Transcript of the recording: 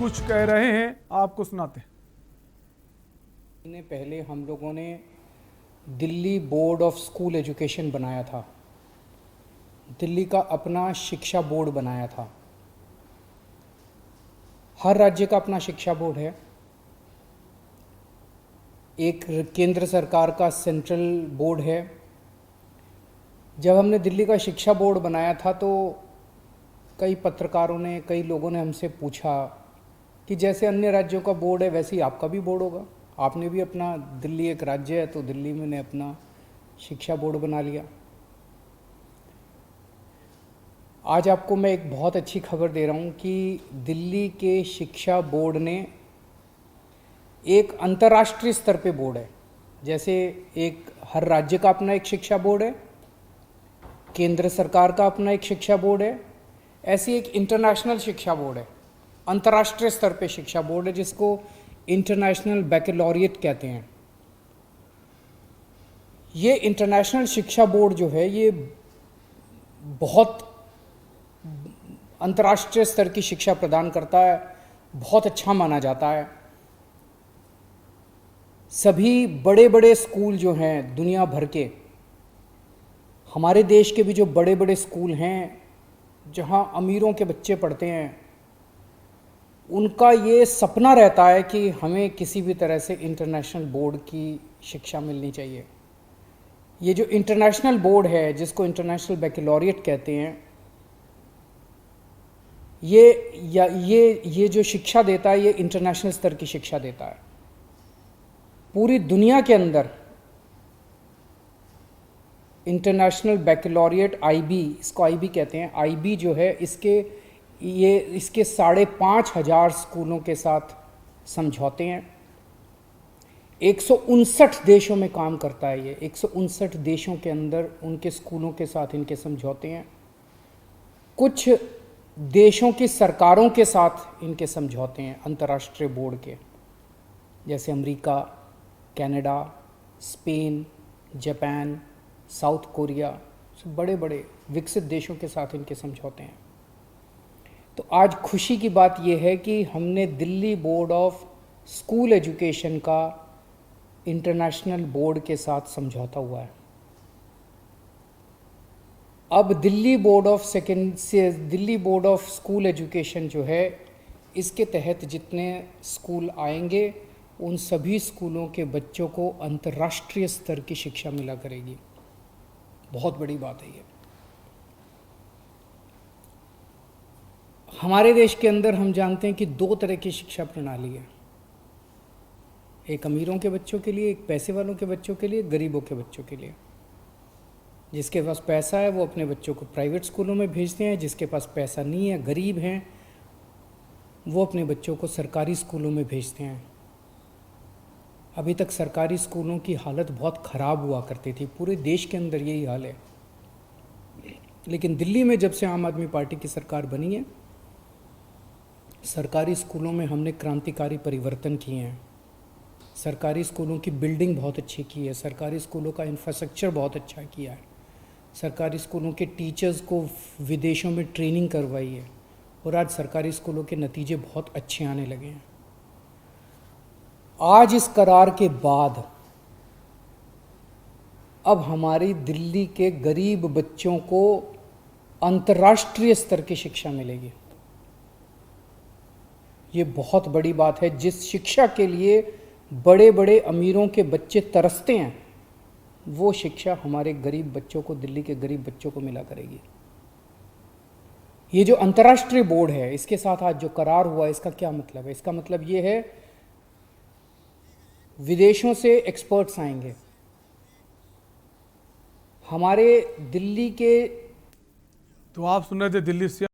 कुछ कह रहे हैं, आपको सुनाते हैं। पहले हम लोगों ने Delhi board of school education बनाया था। दिल्ली का अपना शिक्षा बोर्ड बनाया था। हर राज्य का अपना शिक्षा बोर्ड है। एक केंद्र सरकार का सेंट्रल बोर्ड है। जब हमने दिल्ली का शिक्षा बोर्ड बनाया था तो कई पत्रकारों ने, कई लोगों ने हमसे पूछा कि जैसे अन्य राज्यों का बोर्ड है वैसे ही आपका भी बोर्ड होगा। आपने भी अपना, दिल्ली एक राज्य है तो दिल्ली में ने अपना शिक्षा बोर्ड बना लिया। आज आपको मैं एक बहुत अच्छी खबर दे रहा हूँ कि दिल्ली के शिक्षा बोर्ड ने एक अंतर्राष्ट्रीय स्तर पे बोर्ड है। जैसे एक हर राज्य का अपना एक शिक्षा बोर्ड है, केंद्र सरकार का अपना एक शिक्षा बोर्ड है, ऐसी एक इंटरनेशनल शिक्षा बोर्ड है, अंतर्राष्ट्रीय स्तर पे शिक्षा बोर्ड है जिसको इंटरनेशनल बैकलॉरिएट कहते हैं। ये इंटरनेशनल शिक्षा बोर्ड जो है ये बहुत अंतर्राष्ट्रीय स्तर की शिक्षा प्रदान करता है, बहुत अच्छा माना जाता है। सभी बड़े बड़े स्कूल जो हैं दुनिया भर के, हमारे देश के भी जो बड़े बड़े स्कूल हैं जहां अमीरों के बच्चे पढ़ते हैं, उनका ये सपना रहता है कि हमें किसी भी तरह से इंटरनेशनल बोर्ड की शिक्षा मिलनी चाहिए। ये जो इंटरनेशनल बोर्ड है जिसको इंटरनेशनल बैकलॉरिएट कहते हैं, ये जो शिक्षा देता है ये इंटरनेशनल स्तर की शिक्षा देता है। पूरी दुनिया के अंदर इंटरनेशनल बैकलॉरिएट आईबी, इसको आईबी कहते हैं, आईबी जो है इसके 5,500 स्कूलों के साथ समझौते हैं। 159 देशों में काम करता है ये। 159 देशों के अंदर उनके स्कूलों के साथ इनके समझौते हैं। कुछ देशों की सरकारों के साथ इनके समझौते हैं अंतर्राष्ट्रीय बोर्ड के, जैसे America, Canada, Spain, Japan, south Korea, बड़े बड़े विकसित देशों के साथ इनके समझौते हैं। तो आज खुशी की बात यह है कि हमने Delhi board of school education का इंटरनेशनल बोर्ड के साथ समझौता हुआ है। अब Delhi board of school education जो है, इसके तहत जितने स्कूल आएंगे उन सभी स्कूलों के बच्चों को अंतर्राष्ट्रीय स्तर की शिक्षा मिला करेगी। बहुत बड़ी बात है ये। हमारे देश के अंदर हम जानते हैं कि 2 तरह की शिक्षा प्रणाली है, एक अमीरों के बच्चों के लिए, एक पैसे वालों के बच्चों के लिए, गरीबों के बच्चों के लिए। जिसके पास पैसा है वो अपने बच्चों को प्राइवेट स्कूलों में भेजते हैं, जिसके पास पैसा नहीं है, गरीब हैं, वो अपने बच्चों को सरकारी स्कूलों में भेजते हैं। अभी तक सरकारी स्कूलों की हालत बहुत ख़राब हुआ करती थी, पूरे देश के अंदर यही हाल है। लेकिन दिल्ली में जब से आम आदमी पार्टी की सरकार बनी है, सरकारी स्कूलों में हमने क्रांतिकारी परिवर्तन किए हैं। सरकारी स्कूलों की बिल्डिंग बहुत अच्छी की है, सरकारी स्कूलों का इंफ्रास्ट्रक्चर बहुत अच्छा किया है, सरकारी स्कूलों के टीचर्स को विदेशों में ट्रेनिंग करवाई है और आज सरकारी स्कूलों के नतीजे बहुत अच्छे आने लगे हैं। आज इस करार के बाद अब हमारी दिल्ली के गरीब बच्चों को अंतर्राष्ट्रीय स्तर की शिक्षा मिलेगी। ये बहुत बड़ी बात है। जिस शिक्षा के लिए बड़े बड़े अमीरों के बच्चे तरसते हैं, वो शिक्षा हमारे गरीब बच्चों को, दिल्ली के गरीब बच्चों को मिला करेगी। ये जो अंतर्राष्ट्रीय बोर्ड है, इसके साथ आज जो करार हुआ, इसका क्या मतलब है? इसका मतलब ये है विदेशों से एक्सपर्ट्स आएंगे हमारे दिल्ली के। तो आप सुन रहे थे दिल्ली से।